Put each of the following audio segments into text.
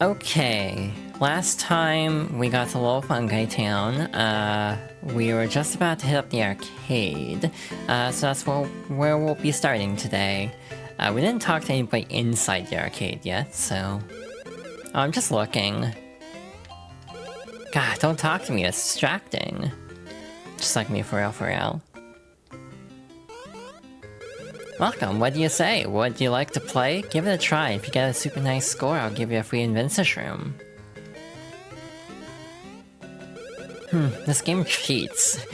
Okay, last time we got to Little Fungi Town, we were just about to hit up the arcade, so that's where we'll be starting today. We didn't talk to anybody inside the arcade yet, so... I'm just looking. God, don't talk to me, it's distracting. Just like me, for real, for real. Welcome, what do you say? Would you like to play? Give it a try. If you get a super nice score, I'll give you a free Invincishroom. This game cheats.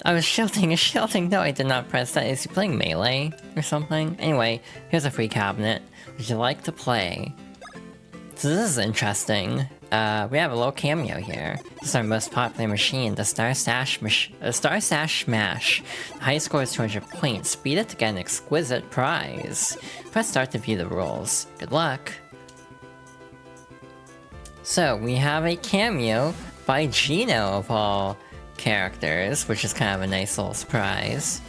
I was shielding. No, I did not press that. Is he playing Melee or something? Anyway, here's a free cabinet. Would you like to play? So this is interesting. We have a little cameo here. This is our most popular machine, the Star Sash Smash. The highest score is 200 points. Beat it to get an exquisite prize. Press start to view the rules. Good luck. So, we have a cameo by Gino of all characters, which is kind of a nice little surprise.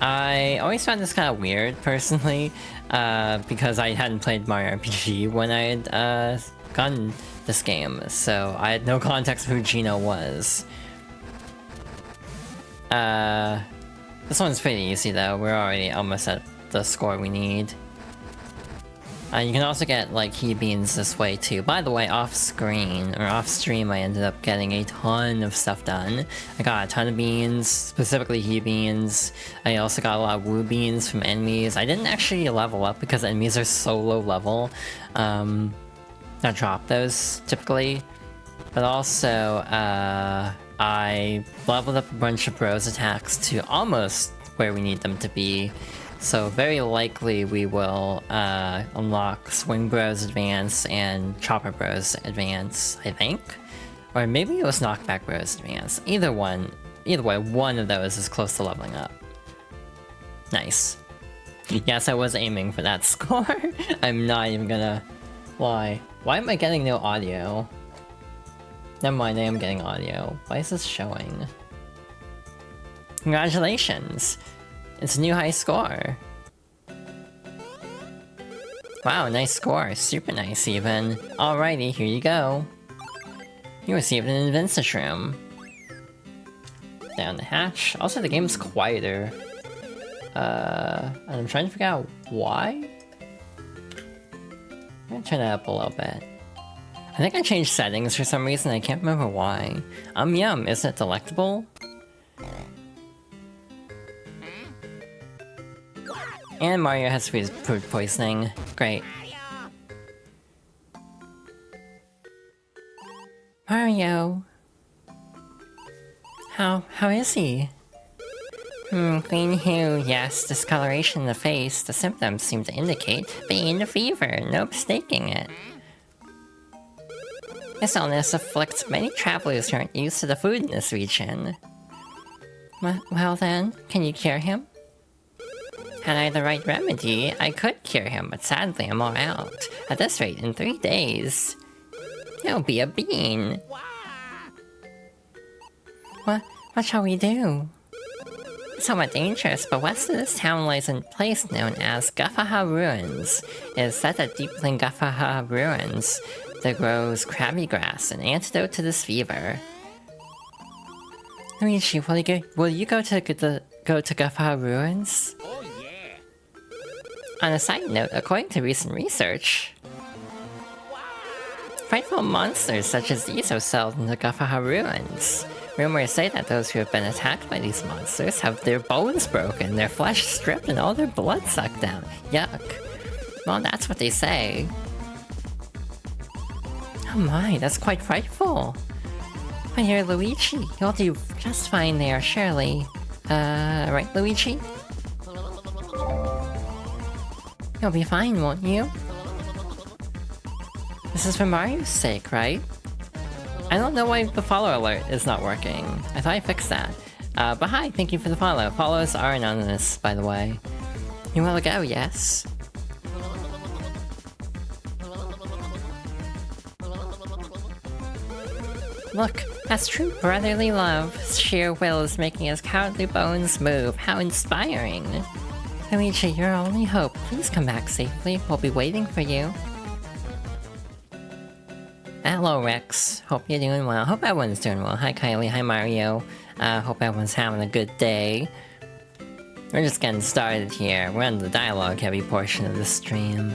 I always found this kind of weird, personally, because I hadn't played Mario RPG when I had gotten this game, so I had no context of who Gino was. This one's pretty easy though, we're already almost at the score we need. You can also get, like, He Beans this way too. By the way, off-screen, or off-stream, I ended up getting a ton of stuff done. I got a ton of beans, specifically He Beans. I also got a lot of Woo Beans from enemies. I didn't actually level up because enemies are so low level. I drop those, typically. But also, I leveled up a bunch of Bros attacks to almost where we need them to be. So very likely we will unlock Swing Bros Advance and Chopper Bros Advance, I think? Or maybe it was Knockback Bros Advance. Either way, one of those is close to leveling up. Nice. Yes, I was aiming for that score. I'm not even gonna lie. Why am I getting no audio? Never mind, I am getting audio. Why is this showing? Congratulations! It's a new high score! Wow, nice score. Super nice, even. Alrighty, here you go. You received an Invincishroom. Down the hatch. Also, the game's quieter. I'm trying to figure out why? I'm gonna turn that up a little bit. I think I changed settings for some reason, I can't remember why. Yum, isn't it delectable? And Mario has food poisoning. Great. Mario! How is he? Green hue, yes, discoloration in the face. The symptoms seem to indicate being a fever, no mistaking it. This illness afflicts many travelers who aren't used to the food in this region. Well then, can you cure him? Had I the right remedy, I could cure him, but sadly I'm all out. At this rate, in 3 days, he'll be a bean. What shall we do? Somewhat dangerous, but west of this town lies a place known as Guffaha Ruins. It is said that deep within Guffaha Ruins, there grows crabby grass, an antidote to this fever. Luigi, will you go to Guffaha Ruins? On a side note, according to recent research, frightful monsters such as these are settled in the Guffaha Ruins. Rumors say that those who have been attacked by these monsters have their bones broken, their flesh stripped, and all their blood sucked out. Yuck. Well, that's what they say. Oh my, that's quite frightful. My dear Luigi, you'll do just fine there, surely. Right, Luigi? You'll be fine, won't you? This is for Mario's sake, right? I don't know why the follow alert is not working. I thought I fixed that. But hi, thank you for the follow. Follows are anonymous, by the way. You wanna go, yes? Look, that's true brotherly love. Sheer will is making his cowardly bones move. How inspiring. Luigi, your only hope. Please come back safely. We'll be waiting for you. Hello Rex, hope you're doing well. Hope everyone's doing well. Hi Kylie, hi Mario. Hope everyone's having a good day. We're just getting started here. We're on the dialogue heavy portion of the stream.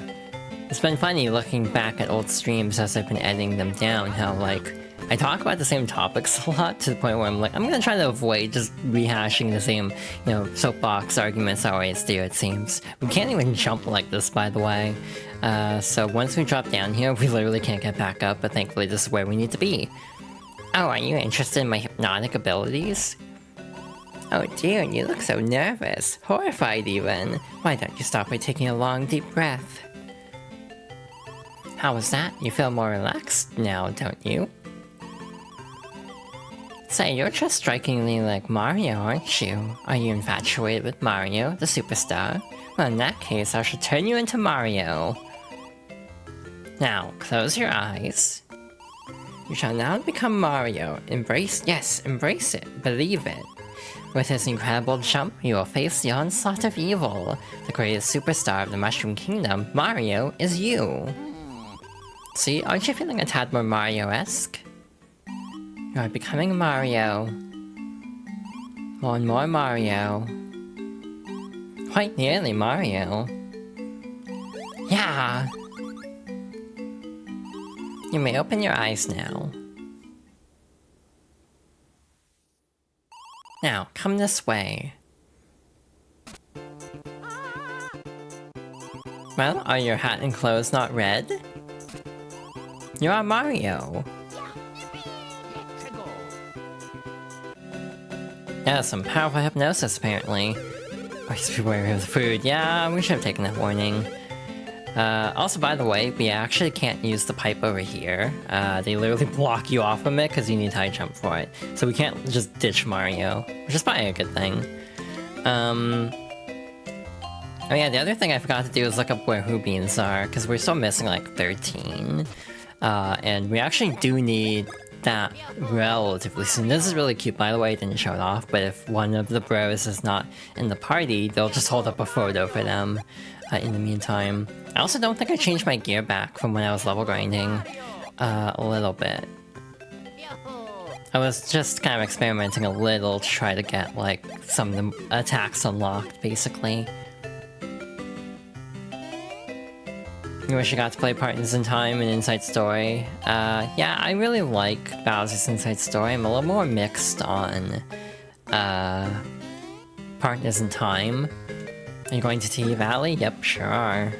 It's been funny looking back at old streams as I've been editing them down, how like, I talk about the same topics a lot to the point where I'm like, I'm gonna try to avoid just rehashing the same, you know, soapbox arguments I always do, it seems. We can't even jump like this, by the way. So once we drop down here, we literally can't get back up, but thankfully this is where we need to be. Oh, are you interested in my hypnotic abilities? Oh dear, you look so nervous. Horrified even. Why don't you stop by taking a long, deep breath? How was that? You feel more relaxed now, don't you? Say, you're just strikingly like Mario, aren't you? Are you infatuated with Mario, the superstar? Well, in that case, I should turn you into Mario. Now, close your eyes. You shall now become Mario. Embrace it, believe it. With his incredible jump, you will face the onslaught of evil. The greatest superstar of the Mushroom Kingdom, Mario, is you. See, aren't you feeling a tad more Mario-esque? You are becoming Mario. More and more Mario. Quite nearly Mario. Yeah! You may open your eyes now. Now, come this way. Well, are your hat and clothes not red? You are Mario. Yeah, some powerful hypnosis apparently. Always be wary of the food. Yeah, we should have taken that warning. Also, by the way, we actually can't use the pipe over here. They literally block you off from it because you need high jump for it. So we can't just ditch Mario, which is probably a good thing. Oh yeah, the other thing I forgot to do is look up where Who Beans are, because we're still missing like 13. And we actually do need that relatively soon. This is really cute, by the way, I didn't show it off, but if one of the bros is not in the party, they'll just hold up a photo for them in the meantime. I also don't think I changed my gear back from when I was level grinding a little bit. I was just kind of experimenting a little to try to get like some of the attacks unlocked, basically. You wish you got to play Partners in Time and Inside Story. Yeah, I really like Bowser's Inside Story. I'm a little more mixed on Partners in Time. Are you going to Tea Valley? Yep, sure are.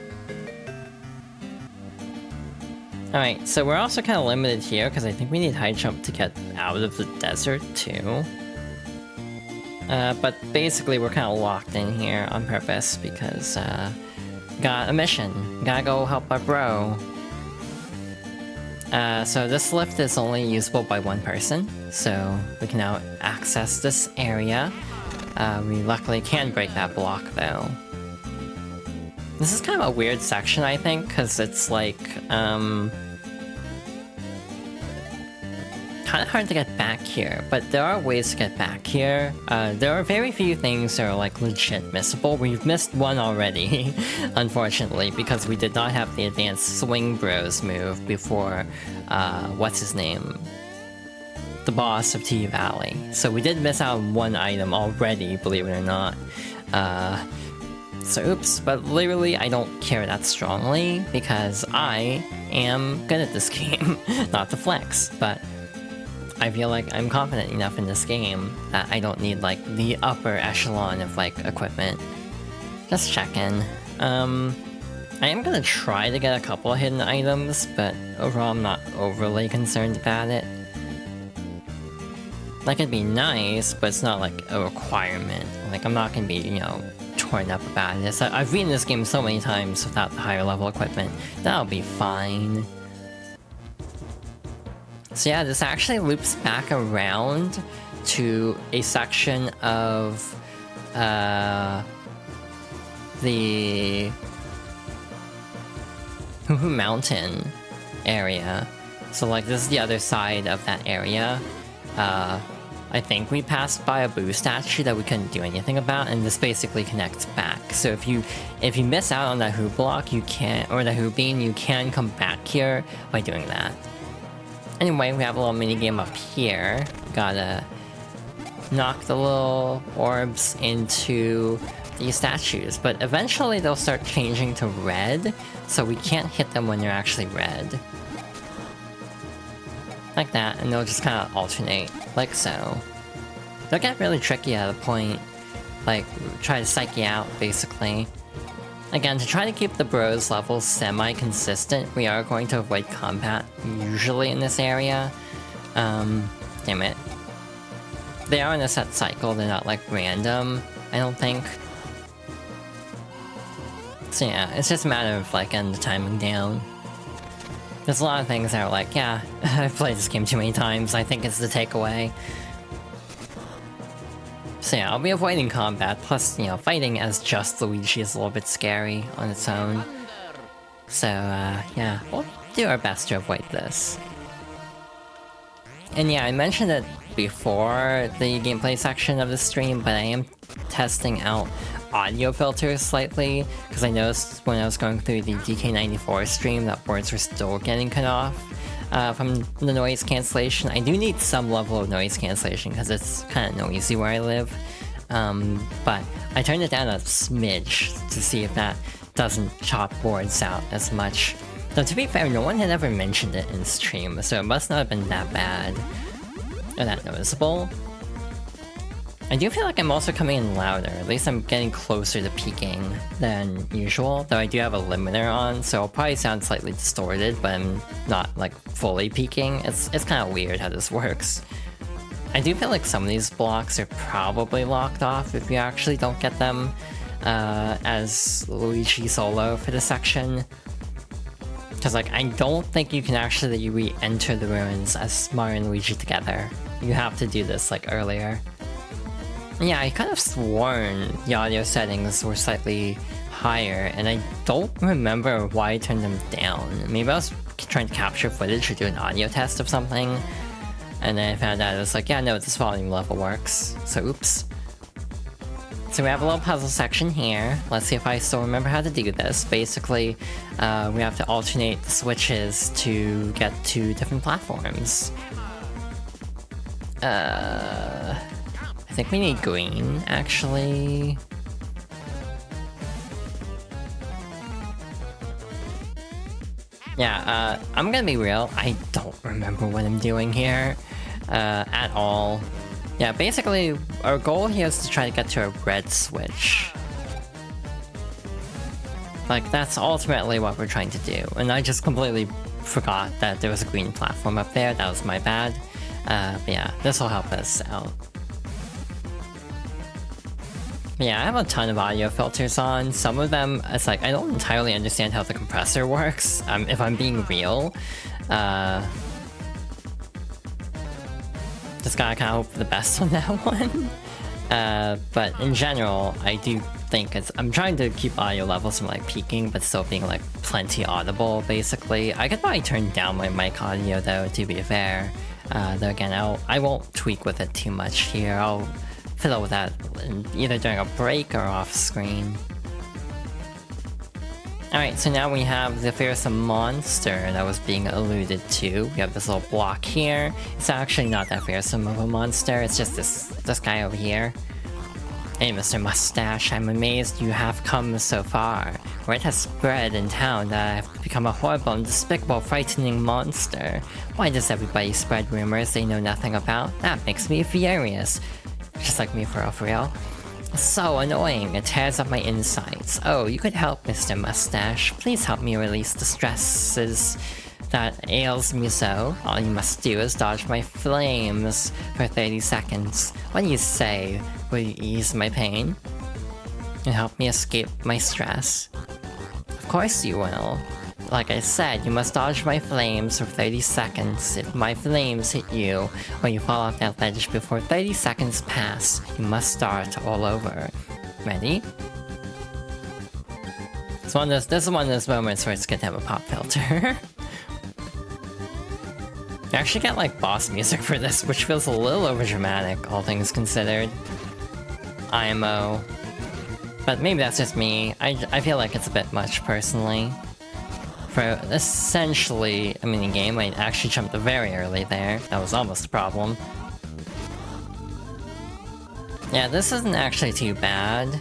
Alright, so we're also kind of limited here because I think we need high jump to get out of the desert too. But basically we're kind of locked in here on purpose because got a mission. Gotta go help our bro. So this lift is only usable by one person, so we can now access this area. We luckily can break that block though. This is kind of a weird section, I think, because it's like, kind of hard to get back here, but there are ways to get back here. There are very few things that are like legit missable. We've missed one already, unfortunately, because we did not have the advanced Swing Bros move before, what's his name? The boss of Tea Valley. So we did miss out on one item already, believe it or not. So oops, but literally I don't care that strongly because I am good at this game. Not to flex, but I feel like I'm confident enough in this game that I don't need like the upper echelon of like equipment. Just checking. I am gonna try to get a couple of hidden items, but overall I'm not overly concerned about it. Like, it'd be nice, but it's not like a requirement. Like, I'm not gonna be, you know, torn up about it. I've beaten this game so many times without the higher level equipment. That'll be fine. So yeah, this actually loops back around to a section of the Hoo-Hoo Mountain area. So like this is the other side of that area. I think we passed by a Boo statue that we couldn't do anything about, and this basically connects back. So if you miss out on that Hoo block, you can, or the Hoo bean, you can come back here by doing that. Anyway, we have a little mini game up here. Gotta knock the little orbs into these statues, but eventually they'll start changing to red, so we can't hit them when they're actually red. Like that, and they'll just kind of alternate, like so. They'll get really tricky at a point, like, try to psych you out, basically. Again, to try to keep the bros levels semi-consistent, we are going to avoid combat, usually in this area. Damn it. They are in a set cycle, they're not, like, random, I don't think. So yeah, it's just a matter of, like, getting the timing down. There's a lot of things that are like, yeah, I've played this game too many times, I think it's the takeaway. So yeah, I'll be avoiding combat, plus, you know, fighting as just Luigi is a little bit scary on its own. So, yeah, we'll do our best to avoid this. And yeah, I mentioned it before the gameplay section of the stream, but I am testing out audio filters slightly, because I noticed when I was going through the DK94 stream that words were still getting cut off from the noise cancellation. I do need some level of noise cancellation because it's kind of noisy where I live, but I turned it down a smidge to see if that doesn't chop words out as much. Though to be fair, no one had ever mentioned it in stream, so it must not have been that bad or that noticeable. I do feel like I'm also coming in louder, at least I'm getting closer to peaking than usual, though I do have a limiter on, so I'll probably sound slightly distorted, but I'm not, like, fully peaking. It's kind of weird how this works. I do feel like some of these blocks are probably locked off if you actually don't get them as Luigi solo for the section. Because, like, I don't think you can actually re-enter the ruins as Mario and Luigi together. You have to do this, like, earlier. Yeah, I kind of sworn the audio settings were slightly higher, and I don't remember why I turned them down. Maybe I was trying to capture footage or do an audio test of something, and then I found out it was like, yeah, no, this volume level works, so oops. So we have a little puzzle section here. Let's see if I still remember how to do this. Basically, we have to alternate the switches to get to different platforms. I think we need green, actually. Yeah, I'm gonna be real, I don't remember what I'm doing here, at all. Yeah, basically, our goal here is to try to get to a red switch. Like, that's ultimately what we're trying to do, and I just completely forgot that there was a green platform up there, that was my bad. But yeah, this will help us out. Yeah, I have a ton of audio filters on. Some of them, it's like, I don't entirely understand how the compressor works, if I'm being real. Just gotta kind of hope for the best on that one. But in general, I do think I'm trying to keep audio levels from like peaking, but still being like plenty audible, basically. I could probably turn down my mic audio though, to be fair. Though again, I won't tweak with it too much here. I'll fiddle with that either during a break or off screen. Alright, so now we have the fearsome monster that was being alluded to. We have this little block here. It's actually not that fearsome of a monster, it's just this guy over here. Hey, Mr. Mustache, I'm amazed you have come so far. Word has spread in town that I have become a horrible and despicable, frightening monster. Why does everybody spread rumors they know nothing about? That makes me furious. Just like me, for real. So annoying, it tears up my insides. Oh, you could help, Mr. Mustache. Please help me release the stresses that ails me so. All you must do is dodge my flames for 30 seconds. What do you say? Will you ease my pain? And help me escape my stress? Of course you will. Like I said, you must dodge my flames for 30 seconds. If my flames hit you, or you fall off that ledge before 30 seconds pass, you must start all over. Ready? This is one of those moments where it's good to have a pop filter. You actually get like boss music for this, which feels a little overdramatic, all things considered. IMO. But maybe that's just me. I feel like it's a bit much, personally. For essentially a minigame, I actually jumped very early there. That was almost a problem. Yeah, this isn't actually too bad.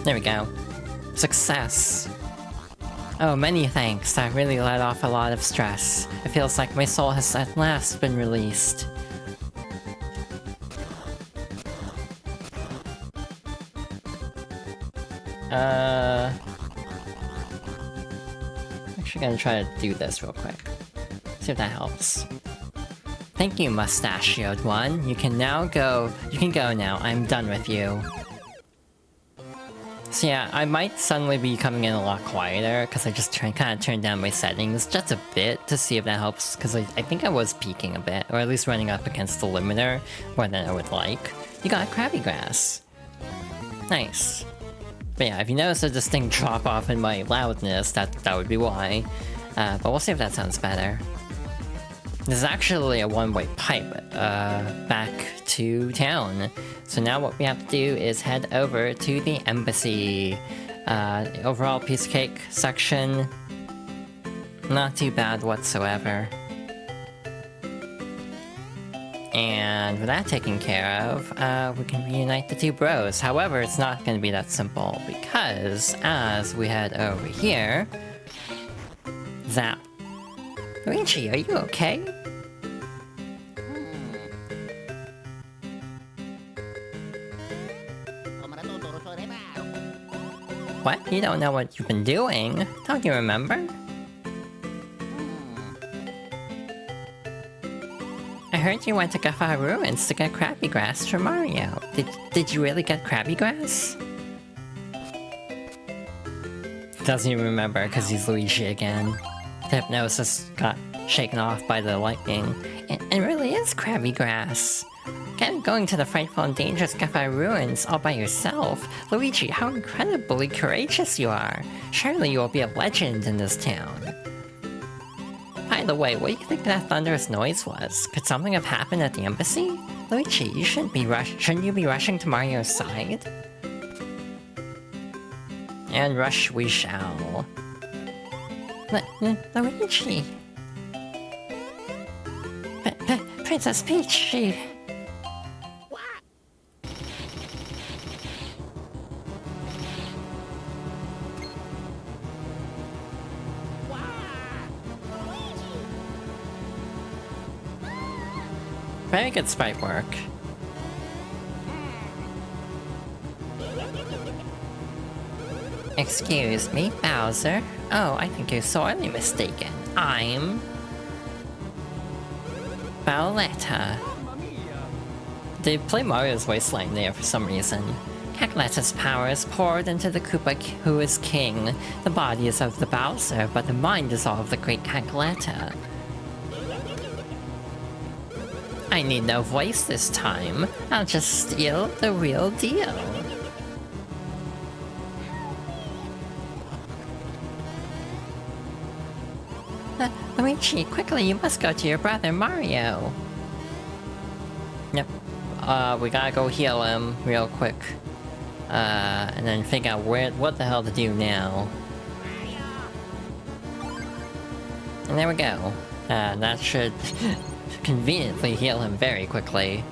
There we go. Success. Oh, many thanks. That really let off a lot of stress. It feels like my soul has at last been released. Actually gonna try to do this real quick. See if that helps. Thank you, mustachioed one. You can go now. I'm done with you. So yeah, I might suddenly be coming in a lot quieter, because I just kind of turned down my settings just a bit to see if that helps, because I think I was peaking a bit, or at least running up against the limiter more than I would like. You got crabby grass. Nice. But yeah, if you notice a distinct drop off in my loudness, that would be why. But we'll see if that sounds better. This is actually a one-way pipe back to town. So now what we have to do is head over to the embassy. The overall piece of cake section, not too bad whatsoever. And with that taken care of, we can reunite the two bros. However, it's not going to be that simple, because as we head over here... Zap. Luigi, are you okay? What? You don't know what you've been doing? Don't you remember? I heard you went to Gaffa Ruins to get crabby grass for Mario. Did you really get crabby grass? Doesn't even remember because he's Luigi again. The hypnosis got shaken off by the lightning. It really is crabby grass. Again, going to the frightful and dangerous Gaffa Ruins all by yourself. Luigi, how incredibly courageous you are. Surely you will be a legend in this town. By the way, what do you think that thunderous noise was? Could something have happened at the embassy? Luigi, you shouldn't you be rushing to Mario's side? And rush we shall. Luigi! Princess Peach, she... Very good sprite work. Excuse me, Bowser? Oh, I think you're sorely mistaken. I'm... Bowletta. They play Mario's voice line there for some reason. Cackleta's power is poured into the Koopa who is king. The body is of the Bowser, but the mind is all of the great Cackleta. I need no voice this time. I'll just steal the real deal. Luigi, quickly, you must go to your brother Mario. Yep. We gotta go heal him real quick. And then figure out what the hell to do now. And there we go. That should conveniently heal him very quickly.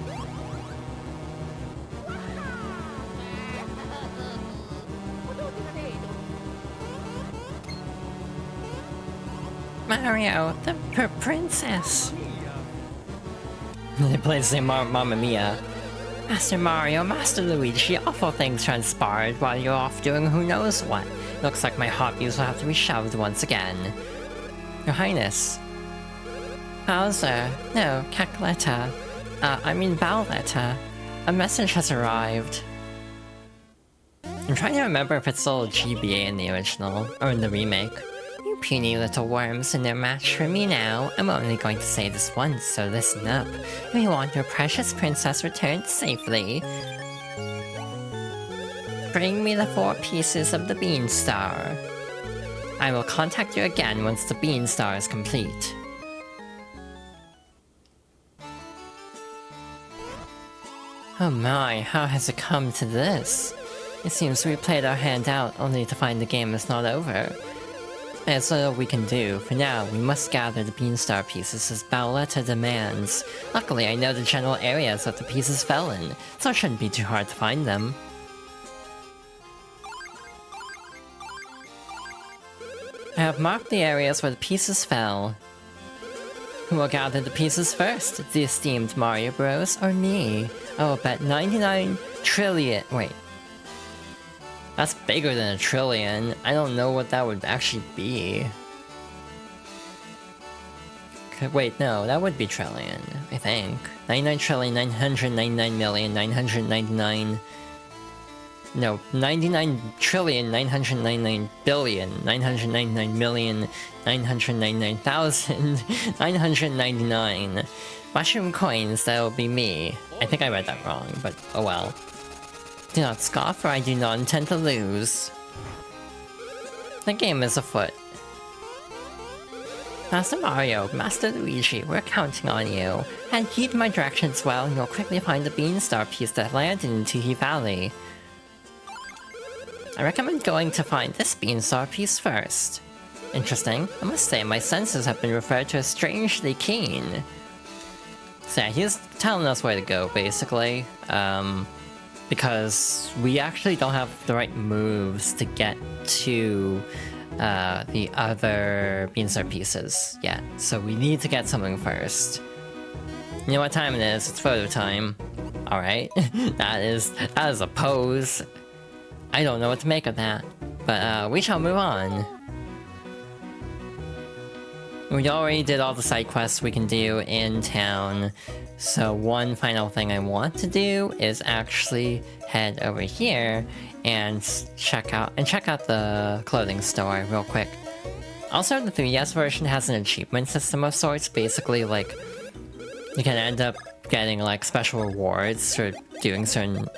Mario, the princess. They play the same Mamma Mia. Master Mario, Master Luigi, awful things transpired while you're off doing who knows what. Looks like my hobbies will have to be shelved once again. Your Highness. Bowser. No, Cackleta. I mean Bowletta. A message has arrived. I'm trying to remember if it's still GBA in the original, or in the remake. You puny little worms and their match for me now. I'm only going to say this once, so listen up. We want your precious princess returned safely. Bring me the 4 pieces of the Bean Star. I will contact you again once the Bean Star is complete. Oh my, how has it come to this? It seems we played our hand out only to find the game is not over. There's little we can do. For now, we must gather the Beanstar pieces as Bowletta demands. Luckily, I know the general areas that the pieces fell in, so it shouldn't be too hard to find them. I have marked the areas where the pieces fell. Who will gather the pieces first? The esteemed Mario Bros. Or me? I will bet 99 trillion... Wait. That's bigger than a trillion. I don't know what that would actually be. Okay, wait, no, that would be trillion, I think. 99,999,999... No, 99,999,999,999,999 mushroom coins, that'll be me. I think I read that wrong, but oh well. Do not scoff, or I do not intend to lose. The game is afoot. Master Mario, Master Luigi, we're counting on you. And heed my directions well, and you'll quickly find the Beanstar piece that landed in Tuhi Valley. I recommend going to find this Beanstar piece first. Interesting. I must say, my senses have been referred to as strangely keen. So yeah, he's telling us where to go, basically. Because we actually don't have the right moves to get to the other Beanstar pieces yet. So we need to get something first. You know what time it is? It's photo time. Alright. that is a pose. I don't know what to make of that. But we shall move on. We already did all the side quests we can do in town. So one final thing I want to do is actually head over here and check out the clothing store real quick. Also, the 3DS version has an achievement system of sorts. Basically, like, you can end up getting like special rewards for doing certain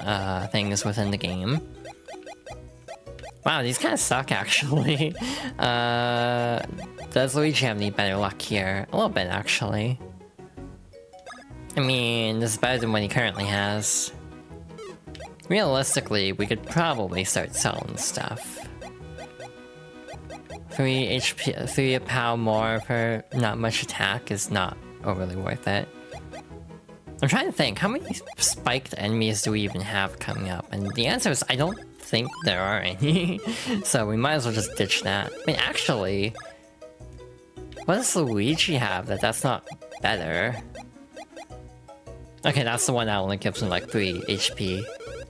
things within the game. Wow, these kind of suck actually. Does Luigi have any better luck here? A little bit, actually. I mean, this is better than what he currently has. Realistically, we could probably start selling stuff. 3 HP, 3 POW more for not much attack is not overly worth it. I'm trying to think, how many spiked enemies do we even have coming up? And the answer is, I don't think there are any. So we might as well just ditch that. I mean, actually... what does Luigi have that's not better? Okay, that's the one that only gives him like 3 HP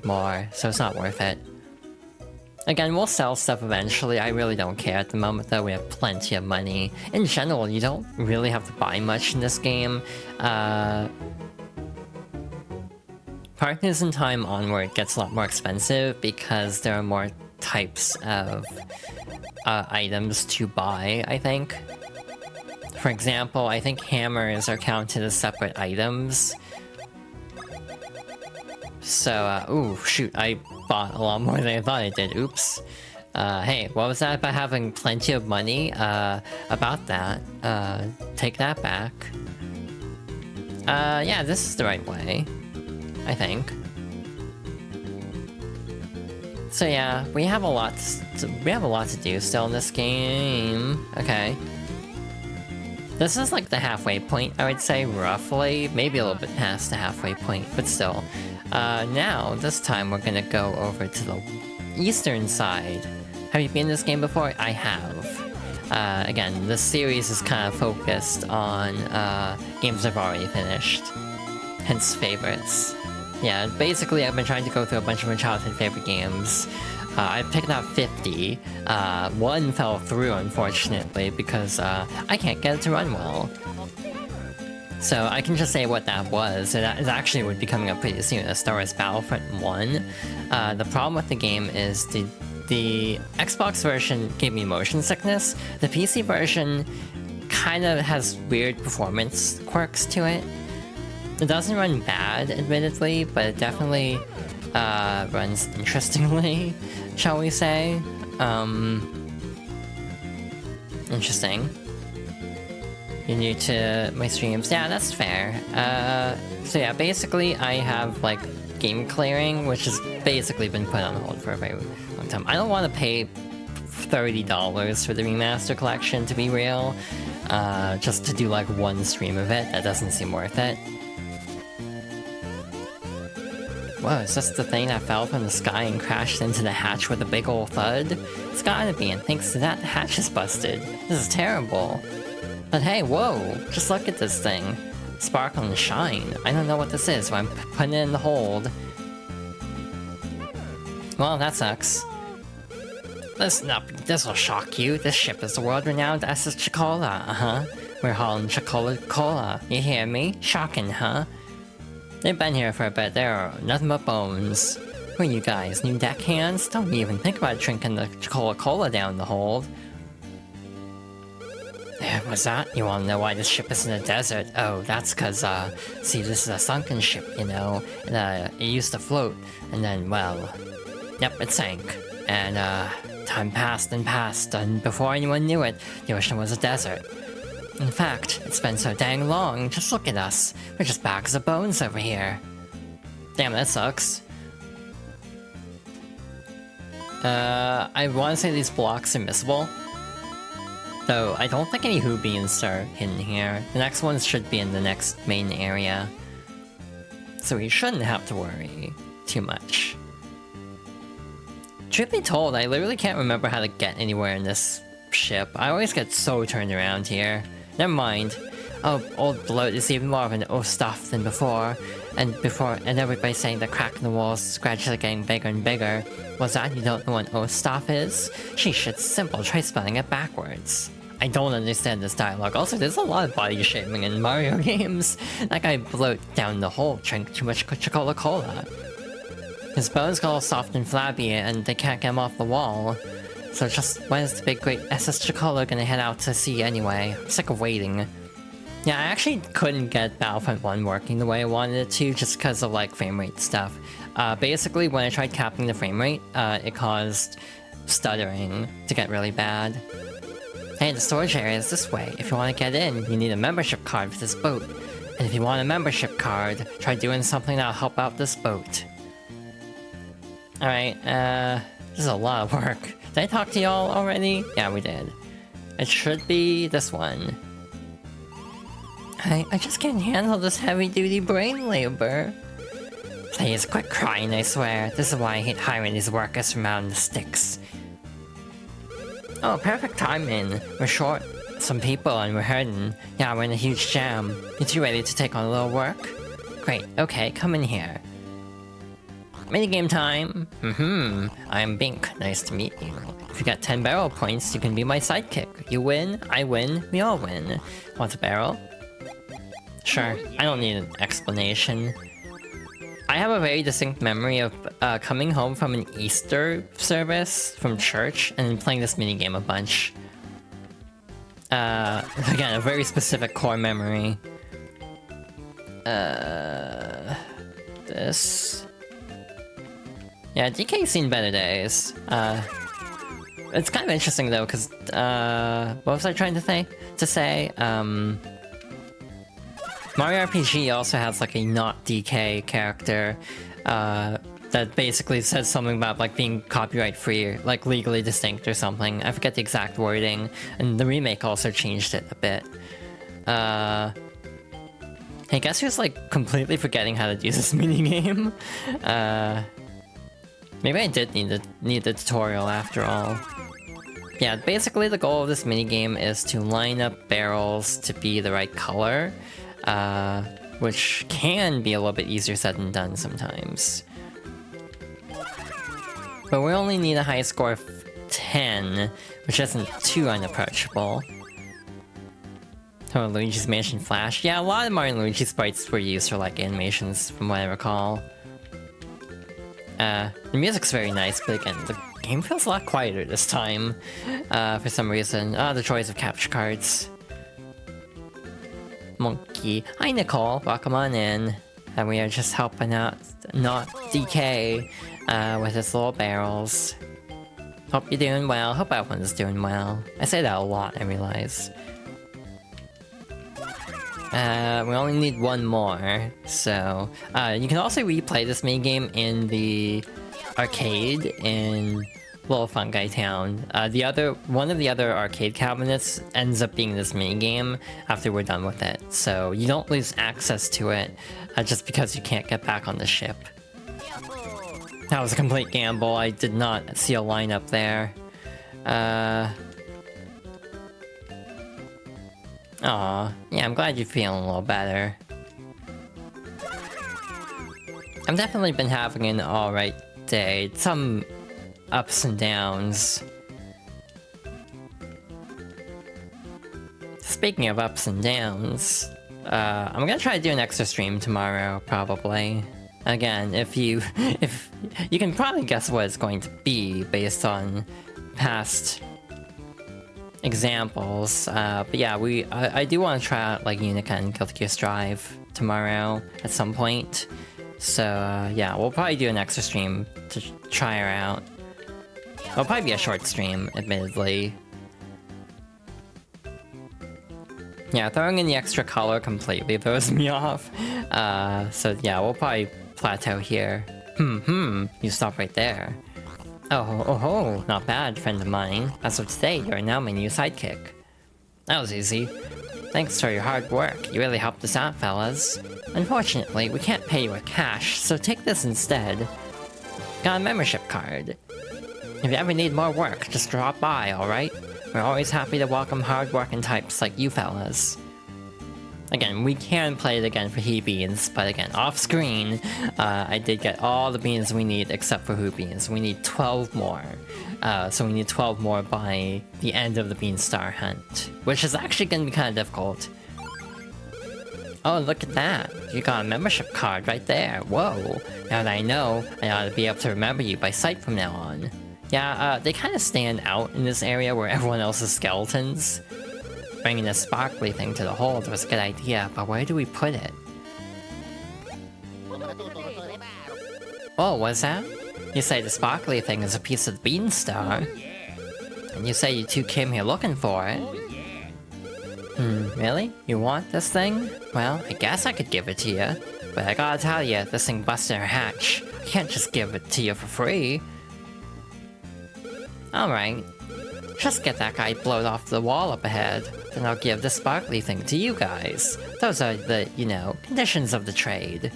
more, so it's not worth it. Again, we'll sell stuff eventually. I really don't care at the moment though. We have plenty of money. In general, you don't really have to buy much in this game. Partners in Time onward gets a lot more expensive because there are more types of items to buy, I think. For example, I think hammers are counted as separate items. So, ooh, shoot, I bought a lot more than I thought I did, oops. Hey, what was that about having plenty of money? About that, take that back. Yeah, this is the right way, I think. So yeah, we have a lot to do still in this game. Okay. This is like the halfway point, I would say, roughly. Maybe a little bit past the halfway point, but still. Now, this time we're gonna go over to the eastern side. Have you been in this game before? I have. Again, this series is kind of focused on games I've already finished. Hence favorites. Yeah, basically I've been trying to go through a bunch of my childhood favorite games. I picked out 50. One fell through, unfortunately, because I can't get it to run well. So I can just say what that was. It actually would be coming up pretty soon. Star Wars Battlefront 1. The problem with the game is the Xbox version gave me motion sickness. The PC version kind of has weird performance quirks to it. It doesn't run bad, admittedly, but it definitely runs interestingly, shall we say. Interesting. You're new to my streams. Yeah, that's fair. So yeah, basically I have like game clearing, which has basically been put on hold for a very long time. I don't want to pay $30 for the remaster collection, to be real. Just to do like one stream of it, that doesn't seem worth it. Whoa, is this the thing that fell from the sky and crashed into the hatch with a big ol' thud? It's gotta be, and thanks to that, the hatch is busted. This is terrible. But hey, whoa, just look at this thing. Sparkle and shine. I don't know what this is, but I'm putting it in the hold. Well, that sucks. This'll shock you. This ship is the world-renowned SS Chocola, We're hauling Chocola. You hear me? Shocking, huh? They've been here for a bit. They're nothing but bones. Who are you guys, new deckhands? Don't even think about drinking the Cola down the hold. What's that? You wanna know why this ship is in the desert? Oh, that's cause, see, this is a sunken ship, you know? And, it used to float, and then, well... Yep, it sank. And, time passed and passed, and before anyone knew it, the ocean was a desert. In fact, it's been so dang long, just look at us. We're just bags of bones over here. Damn, that sucks. I wanna say these blocks are missable. Though, I don't think any Who Beans are hidden here. The next ones should be in the next main area. So we shouldn't have to worry too much. Truth be told, I literally can't remember how to get anywhere in this ship. I always get so turned around here. Never mind. Oh, old bloat is even more of an oh stuff than before. And everybody's saying the crack in the walls is gradually getting bigger and bigger. Was that you don't know what oh stuff is? She should simple try spelling it backwards. I don't understand this dialogue. Also, there's a lot of body shaming in Mario games. That guy bloat down the hole, drank too much Coca-Cola. His bones got all soft and flabby, and they can't get him off the wall. So just when is the big great SS Chocola gonna head out to sea anyway? I'm sick of waiting. Yeah, I actually couldn't get Battlefront 1 working the way I wanted it to, just because of like frame rate stuff. Basically, when I tried capping the frame rate, it caused stuttering to get really bad. Hey, the storage area is this way. If you want to get in, you need a membership card for this boat. And if you want a membership card, try doing something that'll help out this boat. Alright, this is a lot of work. Did I talk to y'all already? Yeah, we did. It should be this one. I just can't handle this heavy-duty brain labor. Please, quit crying, I swear. This is why I hate hiring these workers from out in the sticks. Oh, perfect timing. We're short some people and we're hurting. Yeah, we're in a huge jam. You two ready to take on a little work? Great, okay, come in here. Minigame time! I'm Bink, nice to meet you. If you got 10 barrel points, you can be my sidekick. You win, I win, we all win. Want a barrel? Sure, I don't need an explanation. I have a very distinct memory of coming home from an Easter service from church and playing this minigame a bunch. Again, a very specific core memory. This... Yeah, DK's seen better days. It's kind of interesting though, because, what was I trying to say? Mario RPG also has like a not DK character, that basically says something about like being copyright free, or like legally distinct or something. I forget the exact wording, and the remake also changed it a bit. Hey, guess who's like completely forgetting how to do this minigame? Maybe I did need the tutorial after all. Yeah, basically the goal of this minigame is to line up barrels to be the right color, which can be a little bit easier said than done sometimes. But we only need a high score of 10, which isn't too unapproachable. Oh, Luigi's Mansion Flash. Yeah, a lot of Mario and Luigi sprites were used for like animations, from what I recall. The music's very nice, but again, the game feels a lot quieter this time, for some reason. The choice of capture cards. Monkey. Hi, Nicole. Welcome on in. And we are just helping out, not DK, with his little barrels. Hope you're doing well. Hope everyone's doing well. I say that a lot, I realize. We only need one more, so... you can also replay this minigame in the arcade in Little Fungi Town. One of the other arcade cabinets ends up being this minigame after we're done with it, so you don't lose access to it just because you can't get back on the ship. That was a complete gamble. I did not see a lineup there. Aw, yeah, I'm glad you're feeling a little better. I've definitely been having an alright day. Some ups and downs. Speaking of ups and downs, I'm gonna try to do an extra stream tomorrow, probably. Again, if you can probably guess what it's going to be based on past examples. But yeah, I do want to try out like Unica and Guilty Gear Strive tomorrow at some point. So yeah, we'll probably do an extra stream to try her out. It'll probably be a short stream, admittedly. Yeah, throwing in the extra color completely throws me off. So yeah, we'll probably plateau here. You stop right there. Oh, not bad, friend of mine. As of today, you are now my new sidekick. That was easy. Thanks for your hard work, you really helped us out, fellas. Unfortunately, we can't pay you with cash, so take this instead. Got a membership card. If you ever need more work, just drop by, alright? We're always happy to welcome hard-working types like you fellas. Again, we can play it again for He Beans, but again, off-screen, I did get all the beans we need except for Who Beans. We need 12 more. So we need 12 more by the end of the Beanstar Hunt, which is actually going to be kind of difficult. Oh, look at that. You got a membership card right there. Whoa. Now that I know, I ought to be able to remember you by sight from now on. Yeah, they kind of stand out in this area where everyone else is skeletons. Bringing this sparkly thing to the hold was a good idea, but where do we put it? Oh, what's that? You say the sparkly thing is a piece of the Beanstar? And you say you two came here looking for it? Really? You want this thing? Well, I guess I could give it to you. But I gotta tell you, this thing busted our hatch. I can't just give it to you for free. Alright. Just get that guy blowed off the wall up ahead. Then I'll give the sparkly thing to you guys. Those are the, you know, conditions of the trade.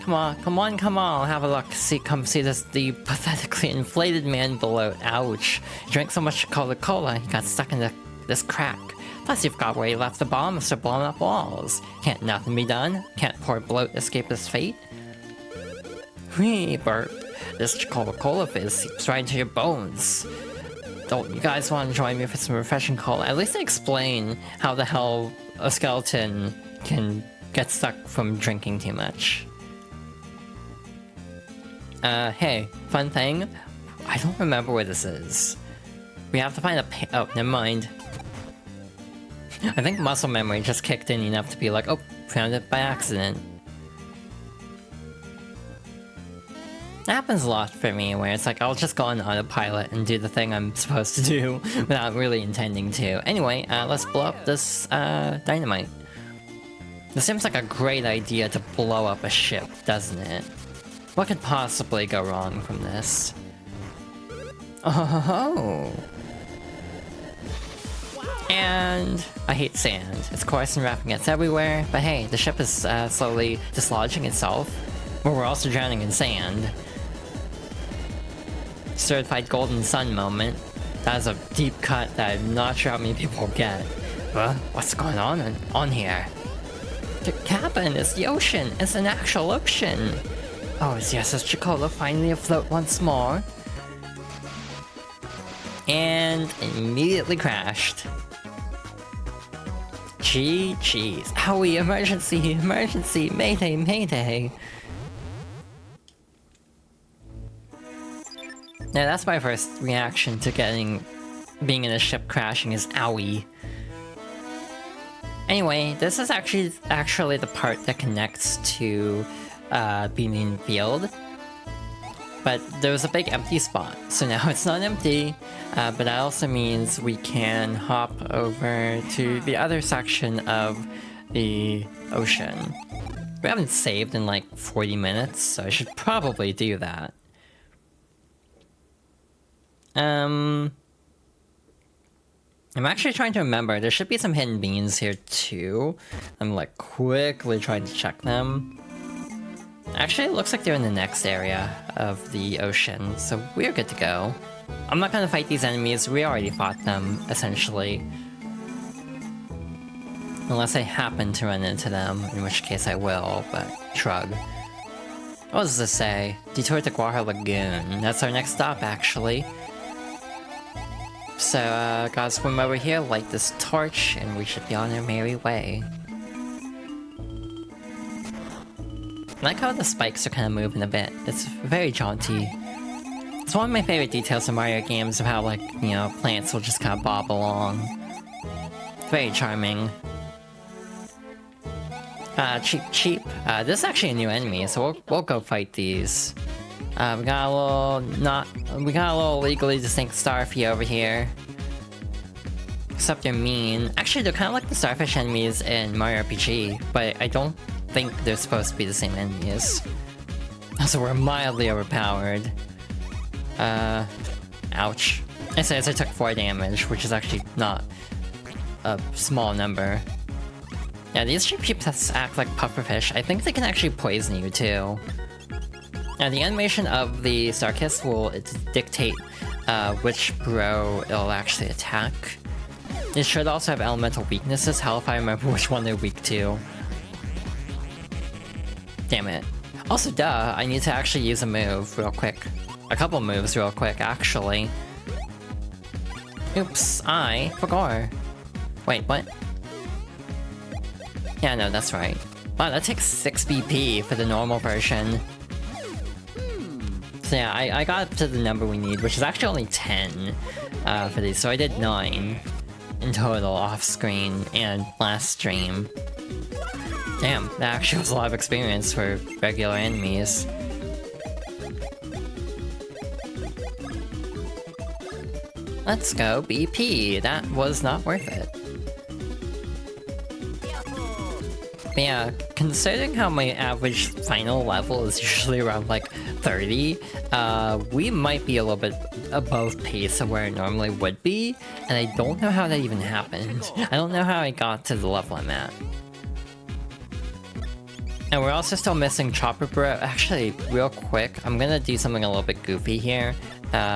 Come on, have a look. Come see this, the pathetically inflated man below. Ouch. He drank so much Coca-Cola, he got stuck in this crack. Plus you've got where he left the bomb and started blowing up walls. Can't nothing be done? Can't poor bloat escape his fate? Whee, burp. This Coca-Cola fizz seeps right into your bones. Don't you guys want to join me for some refreshing cola? At least explain how the hell a skeleton can get stuck from drinking too much. Hey, fun thing. I don't remember where this is. We have to find a oh, never mind. I think muscle memory just kicked in enough to be like, oh, found it by accident. It happens a lot for me, where it's like, I'll just go on autopilot and do the thing I'm supposed to do without really intending to. Anyway, let's blow up this, dynamite. This seems like a great idea to blow up a ship, doesn't it? What could possibly go wrong from this? Oh! And I hate sand. It's coarse and rough and gets everywhere, but hey, the ship is slowly dislodging itself, but we're also drowning in sand. Certified Golden Sun moment. That is a deep cut that I'm not sure how many people will get. What's going on here? The cabin is the ocean. It's an actual ocean. Oh, yes, is Chicola finally afloat once more? And immediately crashed. Jeez. Owie, emergency, mayday. Now that's my first reaction to being in a ship crashing is owie. Anyway, this is actually the part that connects to Beaming Field. But But there was a big empty spot, so now it's not empty, but that also means we can hop over to the other section of the ocean. We haven't saved in like 40 minutes, so I should probably do that. I'm actually trying to remember, there should be some hidden beans here too. I'm like quickly trying to check them. Actually, it looks like they're in the next area of the ocean, so we're good to go. I'm not gonna fight these enemies, we already fought them, essentially. Unless I happen to run into them, in which case I will, but shrug. What does this say? Detour to Guaja Lagoon. That's our next stop, actually. So, gotta swim over here, light this torch, and we should be on our merry way. I like how the spikes are kind of moving a bit. It's very jaunty. It's one of my favorite details in Mario games of how, like, you know, plants will just kind of bob along. It's very charming. Cheep Cheep. This is actually a new enemy, so we'll go fight these. We got a little legally distinct starfy over here. Except they're mean. Actually, they're kind of like the starfish enemies in Mario RPG, but I don't think they're supposed to be the same enemies. So we're mildly overpowered. Ouch. I say I took 4 damage, which is actually not a small number. Yeah, these sheeps act like pufferfish. I think they can actually poison you too. Now, the animation of the Star Kiss will dictate which bro it'll actually attack. It should also have elemental weaknesses. Hell if I remember which one they're weak to. Damn it. Also, duh, I need to actually use a move real quick. A couple moves real quick, actually. Oops, I forgot. Wait, what? Yeah, no, that's right. Wow, that takes 6 BP for the normal version. So yeah, I got up to the number we need, which is actually only 10 for these, so I did 9 in total off-screen and last stream. Damn, that actually was a lot of experience for regular enemies. Let's go BP, that was not worth it. But yeah, considering how my average final level is usually around like 30, we might be a little bit above pace of where it normally would be, and I don't know how that even happened. I don't know how I got to the level I'm at. And we're also still missing Chopper Bro. Actually, real quick, I'm gonna do something a little bit goofy here,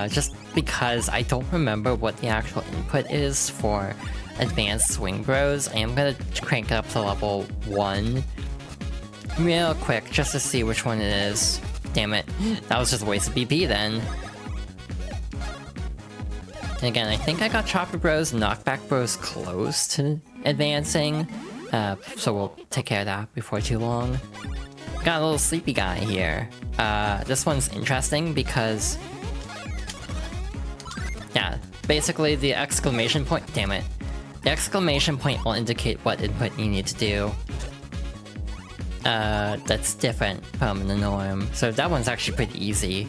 just because I don't remember what the actual input is for Advanced Swing Bros. I am gonna crank it up to level 1 real quick, just to see which one it is. Damn it, that was just a waste of BP then. And again, I think I got Chopper Bros and Knockback Bros close to advancing, so we'll take care of that before too long. Got a little sleepy guy here. This one's interesting because... yeah, basically the exclamation point... damn it. The exclamation point will indicate what input you need to do. That's different from the norm. So that one's actually pretty easy.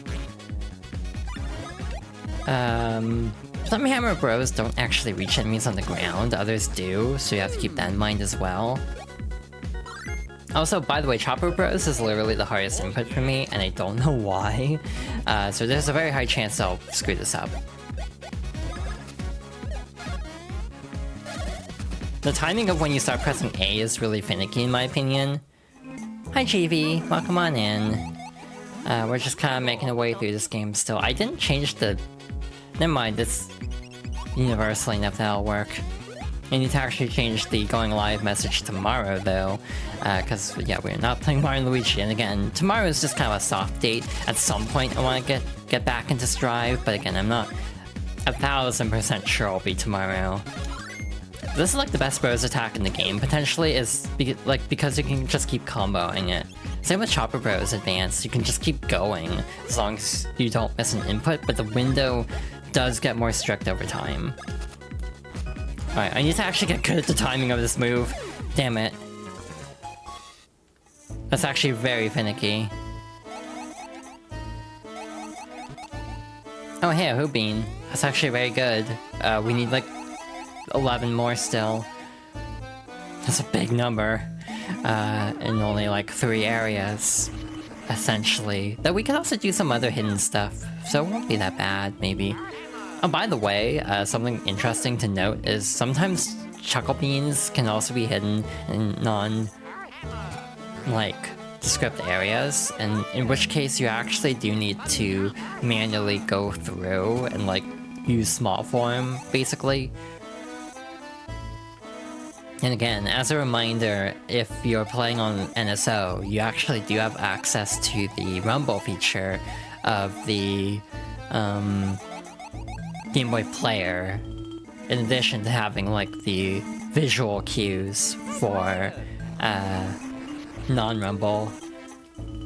Some Hammer Bros don't actually reach enemies on the ground, others do, so you have to keep that in mind as well. Also, by the way, Chopper Bros is literally the hardest input for me, and I don't know why. So there's a very high chance I'll screw this up. The timing of when you start pressing A is really finicky in my opinion. Hi GV, welcome on in. We're just kind of making our way through this game still. I didn't change the... never mind, it's universal enough that'll work. I need to actually change the going live message tomorrow though, because yeah, we're not playing Mario and Luigi, and again, tomorrow is just kind of a soft date. At some point I want to get back into Strive, but again, I'm not 1000% sure I'll be tomorrow. This is like the best Bros attack in the game, potentially, is because you can just keep comboing it. Same with Chopper Bros Advanced, you can just keep going as long as you don't miss an input, but the window does get more strict over time. Alright, I need to actually get good at the timing of this move. Damn it. That's actually very finicky. Oh hey, a Hoobine. That's actually very good. We need like 11 more still. That's a big number. In only like 3 areas, essentially. Though we could also do some other hidden stuff, so it won't be that bad, maybe. Oh, by the way, something interesting to note is sometimes Chuckle Beans can also be hidden in non-descript areas, and in which case you actually do need to manually go through and, like, use small form, basically. And again, as a reminder, if you're playing on NSO, you actually do have access to the Rumble feature of the Game Boy Player, in addition to having like the visual cues for non-Rumble.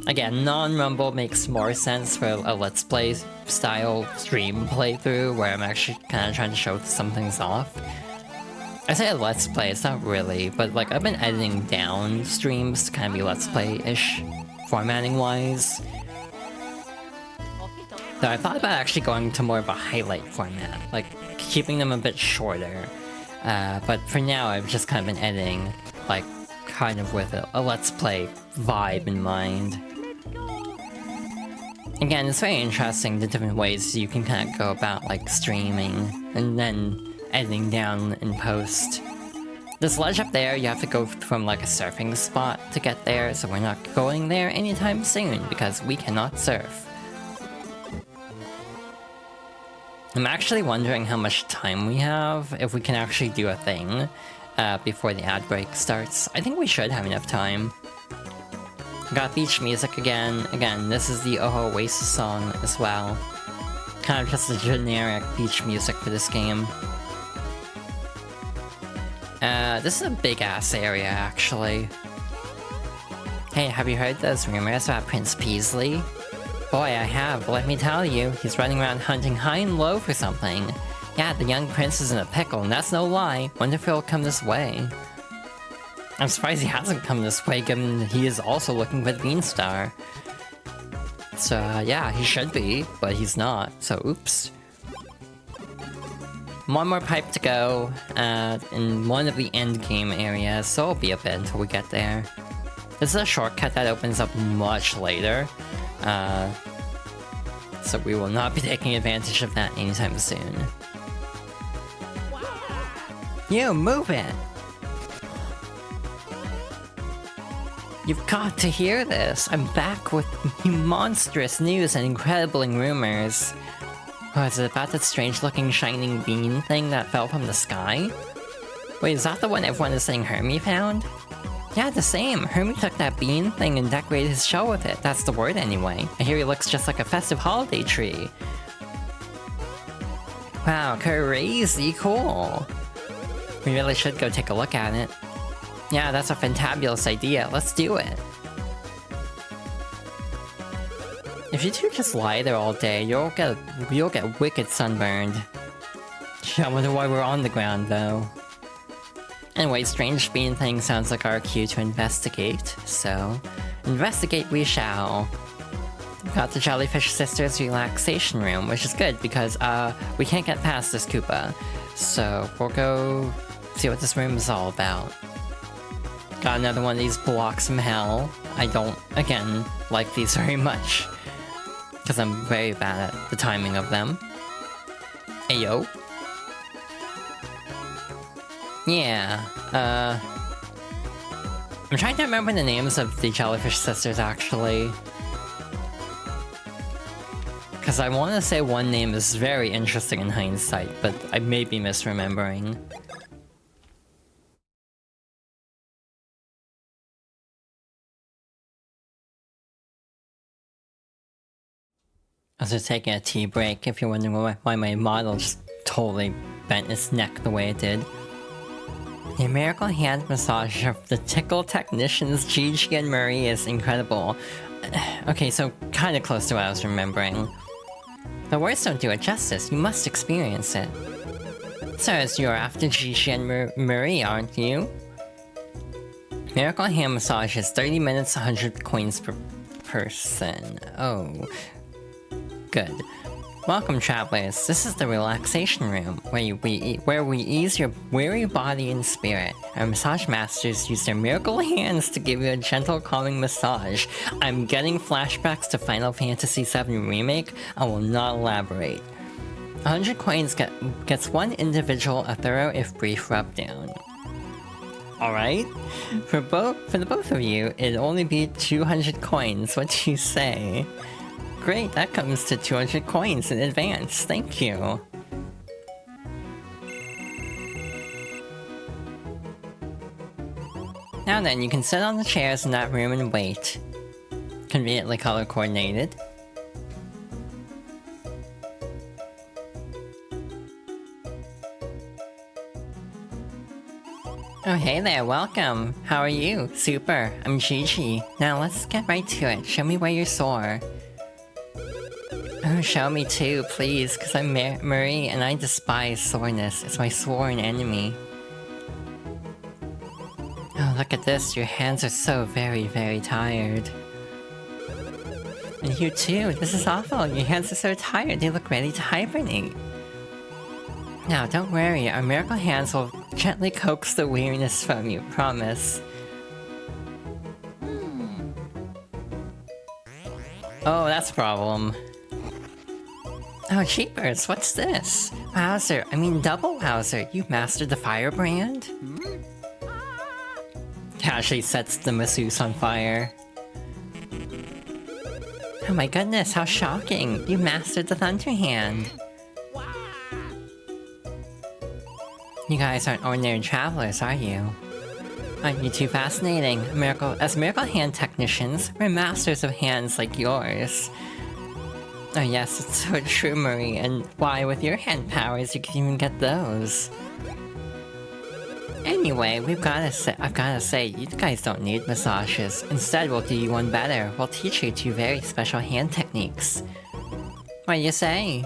Again, non-Rumble makes more sense for a Let's Play style stream playthrough where I'm actually kind of trying to show some things off. I say a Let's Play, it's not really, but like I've been editing down streams to kind of be Let's Play-ish, formatting-wise. Though I thought about actually going to more of a highlight format, like keeping them a bit shorter. But for now, I've just kind of been editing, like, kind of with a Let's Play vibe in mind. Again, it's very interesting the different ways you can kind of go about, like, streaming, and then editing down in post. This ledge up there, you have to go from like a surfing spot to get there, so we're not going there anytime soon because we cannot surf. I'm actually wondering how much time we have, if we can actually do a thing before the ad break starts. I think we should have enough time. Got beach music again. Again, this is the Oho Oasis song as well. Kind of just a generic beach music for this game. This is a big-ass area, actually. Hey, have you heard those rumors about Prince Peasley? Boy, I have. Let me tell you, he's running around hunting high and low for something. Yeah, the young prince is in a pickle, and that's no lie. Wonder if he'll come this way. I'm surprised he hasn't come this way, given he is also looking for the Beanstar. So, yeah, he should be, but he's not, so oops. One more pipe to go, in one of the endgame areas, so it'll be a bit until we get there. This is a shortcut that opens up much later, so we will not be taking advantage of that anytime soon. You, move it! You've got to hear this! I'm back with monstrous news and incredible rumors. Oh, is it about that strange-looking shining bean thing that fell from the sky? Wait, is that the one everyone is saying Hermie found? Yeah, the same. Hermie took that bean thing and decorated his shell with it. That's the word anyway. I hear he looks just like a festive holiday tree. Wow, crazy cool. We really should go take a look at it. Yeah, that's a fantabulous idea. Let's do it. If you two just lie there all day, you'll get wicked sunburned. I wonder why we're on the ground, though. Anyway, strange bean thing sounds like our cue to investigate, so... investigate we shall. We've got the Jellyfish Sisters relaxation room, which is good because, we can't get past this Koopa. So, we'll go see what this room is all about. Got another one of these blocks from hell. I don't, again, like these very much. Because I'm very bad at the timing of them. Ayo. Yeah, I'm trying to remember the names of the Jellyfish Sisters, actually. Because I want to say one name is very interesting in hindsight, but I may be misremembering. I was just taking a tea break, if you're wondering why my model just totally bent its neck the way it did. The miracle hand massage of the tickle technicians Gigi and Marie is incredible. Okay, so kinda close to what I was remembering. The words don't do it justice, you must experience it. Sirs, you're after Gigi and Marie, aren't you? Miracle hand massage is 30 minutes, 100 coins per person. Oh. Good. Welcome, travelers. This is the relaxation room, where we ease your weary body and spirit. Our massage masters use their miracle hands to give you a gentle, calming massage. I'm getting flashbacks to Final Fantasy VII Remake. I will not elaborate. 100 coins gets one individual a thorough, if brief, rub-down. Alright? For the both of you, it'd only be 200 coins. What do you say? Great, that comes to 200 coins in advance. Thank you. Now then, you can sit on the chairs in that room and wait. Conveniently color coordinated. Oh hey there, welcome! How are you? Super, I'm Gigi. Now let's get right to it. Show me where you're sore. Oh, show me too, please, cause I'm Marie and I despise soreness. It's my sworn enemy. Oh, look at this, your hands are so very, very tired. And you too, this is awful, your hands are so tired, they look ready to hibernate. Now, don't worry, our miracle hands will gently coax the weariness from you, promise. Oh, that's a problem. Oh, cheapers, what's this? Wowzer, I mean double wowzer, you mastered the firebrand? Casually sets the masseuse on fire. Oh my goodness, how shocking! You mastered the thunder hand! You guys aren't ordinary travelers, are you? Aren't you too fascinating? As miracle hand technicians, we're masters of hands like yours. Oh yes, it's so true, Marie, and why, with your hand powers, you can even get those. Anyway, I've gotta say, you guys don't need massages. Instead, we'll do you one better. We'll teach you 2 very special hand techniques. What do you say?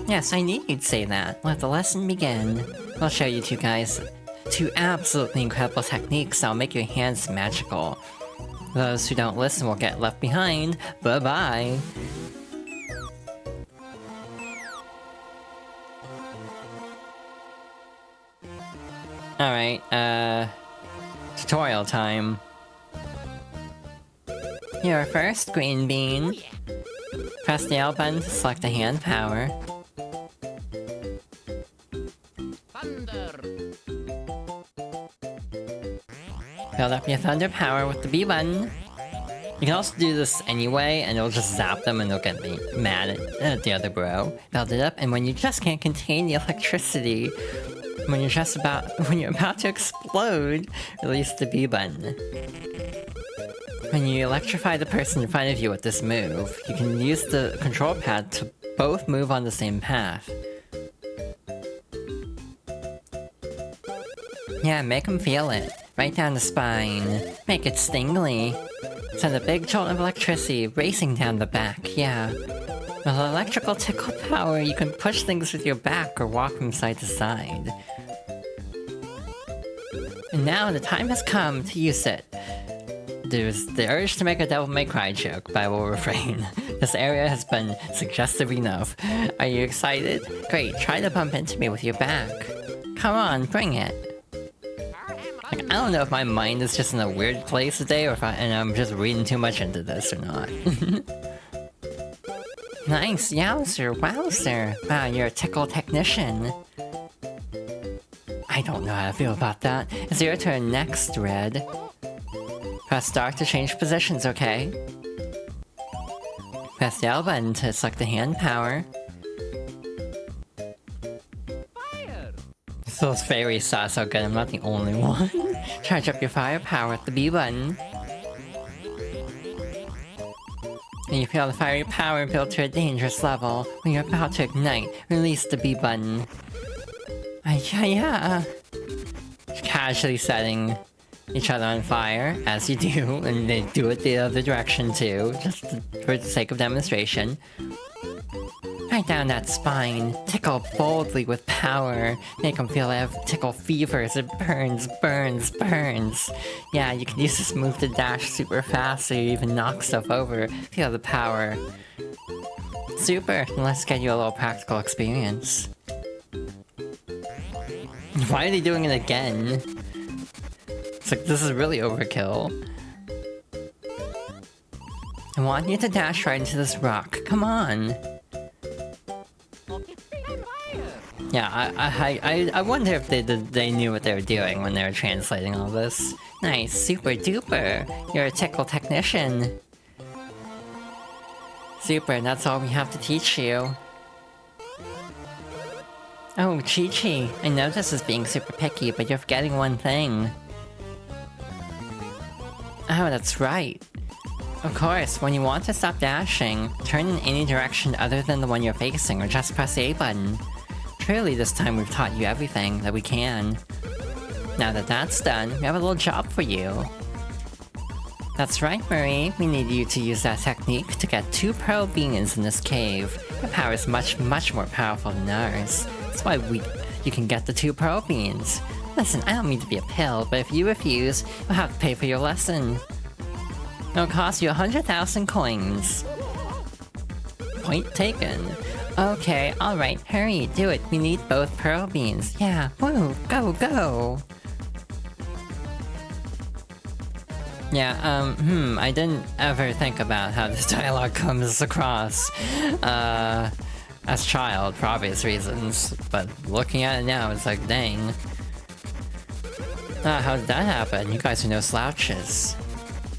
Yes, I knew you'd say that. Let the lesson begin. I'll show you 2 guys 2 absolutely incredible techniques that'll make your hands magical. Those who don't listen will get left behind. Bye-bye! Alright, tutorial time. Your first, green bean. Press the L button to select a hand power. Build up your thunder power with the B button. You can also do this anyway, and it'll just zap them and they'll get me mad at the other bro. Build it up, and when you just can't contain the electricity, when you're about to explode, release the B button. When you electrify the person in front of you with this move, you can use the control pad to both move on the same path. Yeah, make them feel it. Right down the spine. Make it stingly. Send a big jolt of electricity racing down the back, yeah. With electrical tickle power, you can push things with your back or walk from side to side. And now the time has come to use it. There's the urge to make a Devil May Cry joke, but I will refrain. This area has been suggestive enough. Are you excited? Great, try to bump into me with your back. Come on, bring it. Like, I don't know if my mind is just in a weird place today, or if I'm just reading too much into this or not. Nice, yowzer, wowzer. Wow, you're a tickle technician. I don't know how to feel about that. It's your turn next, Red. Press start to change positions, okay? Press the L button to select the hand power. This feels very sus, so good, I'm not the only one. Charge up your firepower with the B button. And you feel the fiery power build to a dangerous level. When you're about to ignite, release the B button. Yeah. Casually setting each other on fire, as you do, and they do it the other direction too, just for the sake of demonstration. right down that spine. Tickle boldly with power. Make them feel tickle fever as it burns, burns, burns. Yeah, you can use this move to dash super fast so you even knock stuff over. Feel the power. Super, let's get you a little practical experience. Why are they doing it again? It's like, this is really overkill. I want you to dash right into this rock. Come on. Yeah, I wonder if they knew what they were doing when they were translating all this. Nice, super duper. You're a tickle technician. Super, that's all we have to teach you. Oh, Chi-Chi, I know this is being super picky, but you're forgetting one thing. Oh, that's right. Of course, when you want to stop dashing, turn in any direction other than the one you're facing, or just press the A button. Truly, this time we've taught you everything that we can. Now that that's done, we have a little job for you. That's right, Marie. We need you to use that technique to get 2 pearl beans in this cave. Your power is much, much more powerful than ours. That's why you can get the 2 pearl beans. Listen, I don't mean to be a pill, but if you refuse, you'll have to pay for your lesson. It'll cost you 100,000 coins. Point taken. Okay, alright, hurry, do it. We need both pearl beans. Yeah, woo, go, go! Yeah, I didn't ever think about how this dialogue comes across, as child, for obvious reasons, but looking at it now, it's like, dang. How did that happen? You guys are no slouches.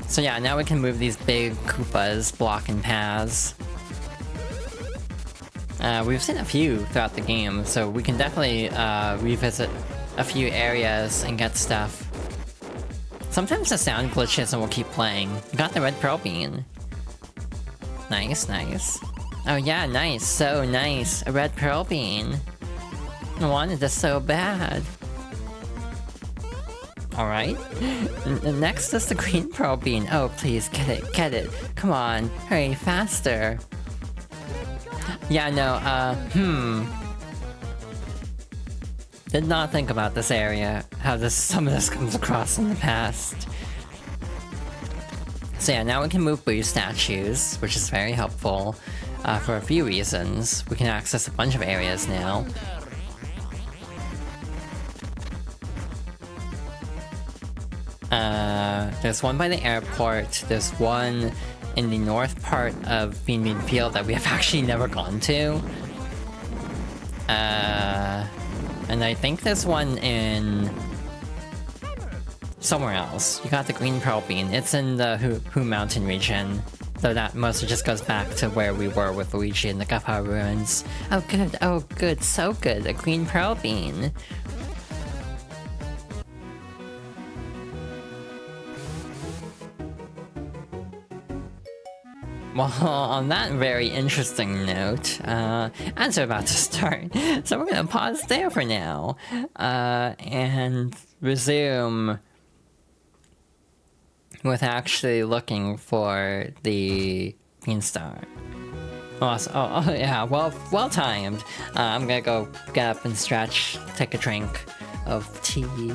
So yeah, now we can move these big Koopas blocking paths. We've seen a few throughout the game, so we can definitely revisit a few areas and get stuff. Sometimes the sound glitches and we'll keep playing. We got the red pearl bean. Nice, nice. Oh yeah, nice, so nice. A red pearl bean. I wanted this so bad. Alright. Next is the green pearl bean. Oh, please, get it, get it. Come on, hurry, faster. Yeah, no, Did not think about this area, how some of this comes across in the past. So yeah, now we can move blue statues, which is very helpful, for a few reasons. We can access a bunch of areas now. There's one by the airport, there's one in the north part of Bean Bean Field that we have actually never gone to. And I think there's one in somewhere else. You got the green pearl bean. It's in the Hu Mountain region. Though that mostly just goes back to where we were with Luigi in the Gappa ruins. Oh good, so good, a green pearl bean. Well, on that very interesting note, ads are about to start, so we're gonna pause there for now, and resume with actually looking for the Beanstar. Oh yeah, well timed. I'm gonna go get up and stretch, take a drink of tea.